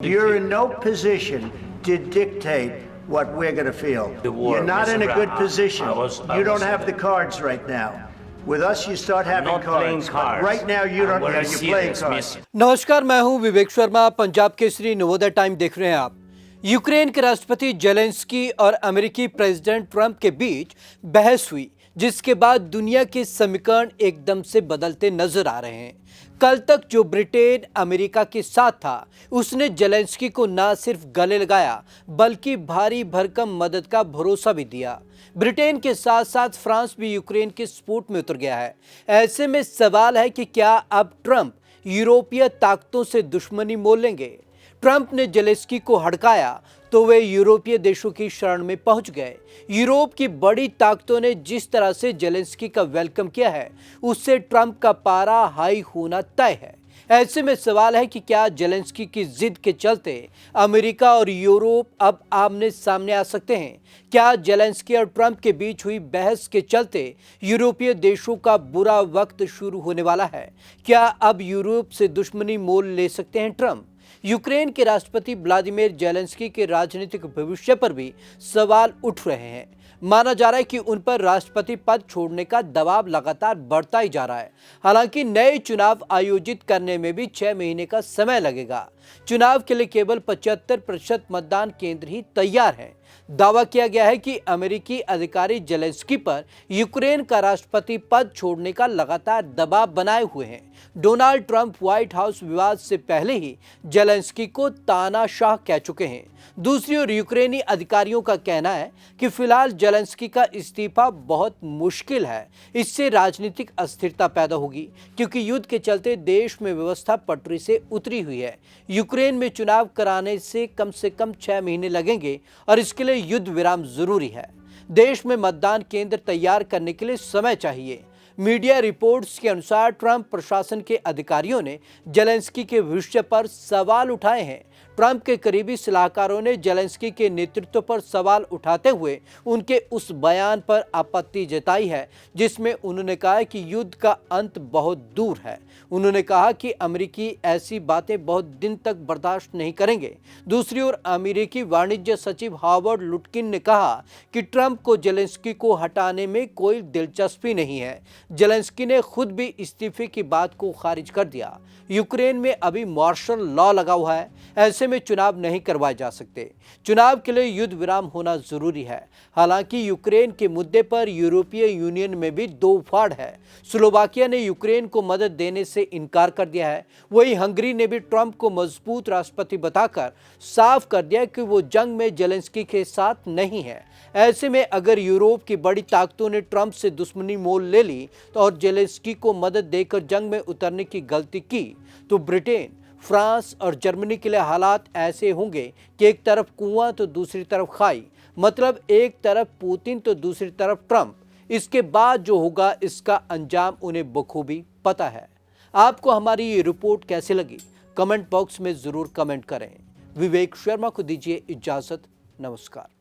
You're in no position to dictate what we're going to feel. You're not in a good position. You don't have the cards right now. With us, you start having cards. Right now, you don't. You're playing cards. नमस्कार, मैं हूं Vivek Sharma. Punjab Kesari Navodaya time देख रहे हैं आप। Ukraine के राष्ट्रपति Zelensky और अमेरिकी प्रेसिडेंट ट्रंप के बीच बहस हुई, जिसके बाद दुनिया के समीकरण एकदम से बदलते नजर आ रहे हैं। कल तक जो ब्रिटेन अमेरिका के साथ था, उसने जेलेंस्की को न सिर्फ गले लगाया बल्कि भारी भरकम मदद का भरोसा भी दिया। ब्रिटेन के साथ साथ फ्रांस भी यूक्रेन के सपोर्ट में उतर गया है। ऐसे में सवाल है कि क्या अब ट्रंप यूरोपीय ताकतों से दुश्मनी मोल लेंगे? ट्रंप ने जेलेंस्की को हड़काया तो वे यूरोपीय देशों की शरण में पहुंच गए। यूरोप की बड़ी ताकतों ने जिस तरह से जेलेंस्की का वेलकम किया है, उससे ट्रंप का पारा हाई होना तय है। ऐसे में सवाल है कि क्या जेलेंस्की की जिद के चलते अमेरिका और यूरोप अब आमने सामने आ सकते हैं? क्या जेलेंस्की और ट्रंप के बीच हुई बहस के चलते यूरोपीय देशों का बुरा वक्त शुरू होने वाला है? क्या अब यूरोप से दुश्मनी मोल ले सकते हैं ट्रंप? यूक्रेन के राष्ट्रपति व्लादिमीर जेलेंस्की के राजनीतिक भविष्य पर भी सवाल उठ रहे हैं। माना जा रहा है कि उन पर राष्ट्रपति पद छोड़ने का दबाव लगातार बढ़ता ही जा रहा है। हालांकि नए चुनाव आयोजित करने में भी 6 महीने का समय लगेगा। चुनाव के लिए केवल 75% मतदान केंद्र ही तैयार हैं। दावा किया गया है कि अमेरिकी अधिकारी जेलेंस्की पर यूक्रेन का राष्ट्रपति पद छोड़ने का लगातार दबाव बनाए हुए हैं। डोनाल्ड ट्रंप व्हाइट हाउस विवाद से पहले ही जेलेंस्की को तानाशाह कह चुके हैं। दूसरी ओर यूक्रेनी अधिकारियों का कहना है कि फिलहाल जेलेंस्की का इस्तीफा बहुत मुश्किल है। इससे राजनीतिक अस्थिरता पैदा होगी, क्योंकि युद्ध के चलते देश में व्यवस्था पटरी से उतरी हुई है। यूक्रेन में चुनाव कराने से कम 6 महीने लगेंगे और इसके लिए युद्ध विराम जरूरी है। देश में मतदान केंद्र तैयार करने के लिए समय चाहिए। मीडिया रिपोर्ट्स के अनुसार ट्रंप प्रशासन के अधिकारियों ने जेलेंस्की के भविष्य पर सवाल उठाए हैं। ट्रंप के करीबी सलाहकारों ने जेलेंस्की के नेतृत्व पर सवाल उठाते हुए उनके उस बयान पर आपत्ति जताई है, जिसमें उन्होंने कहा कि युद्ध का अंत बहुत दूर है। उन्होंने कहा कि अमेरिकी ऐसी बातें बहुत दिन तक बर्दाश्त नहीं करेंगे। दूसरी ओर अमेरिकी वाणिज्य सचिव हावर्ड लुटकिन ने कहा कि ट्रंप को जेलेंस्की को हटाने में कोई दिलचस्पी नहीं है। जेलेंस्की ने खुद भी इस्तीफे की बात को खारिज कर दिया। यूक्रेन में अभी मार्शल लॉ लगा हुआ है। ऐसे में चुनाव नहीं करवाए जा सकते। चुनाव के लिए युद्ध विराम होना जरूरी है। हालांकि यूक्रेन के मुद्दे पर यूरोपीय यूनियन में भी दो फाड़ है। स्लोवाकिया ने यूक्रेन को मदद देने से इनकार कर दिया है। वहीं हंगरी ने भी ट्रंप को मजबूत राष्ट्रपति बताकर साफ कर दिया कि वो जंग में जेलेंस्की के साथ नहीं है। ऐसे में अगर यूरोप की बड़ी ताकतों ने ट्रंप से दुश्मनी मोल ले ली तो और जेलेंस्की को मदद देकर जंग में उतरने की गलती की, तो ब्रिटेन, फ्रांस और जर्मनी के लिए हालात ऐसे होंगे कि एक तरफ कुआं तो दूसरी तरफ खाई। मतलब एक तरफ पुतिन तो दूसरी तरफ ट्रंप। इसके बाद जो होगा, इसका अंजाम उन्हें बखूबी पता है। आपको हमारी ये रिपोर्ट कैसी लगी? कमेंट बॉक्स में जरूर कमेंट करें। विवेक शर्मा को दीजिए इजाजत। नमस्कार।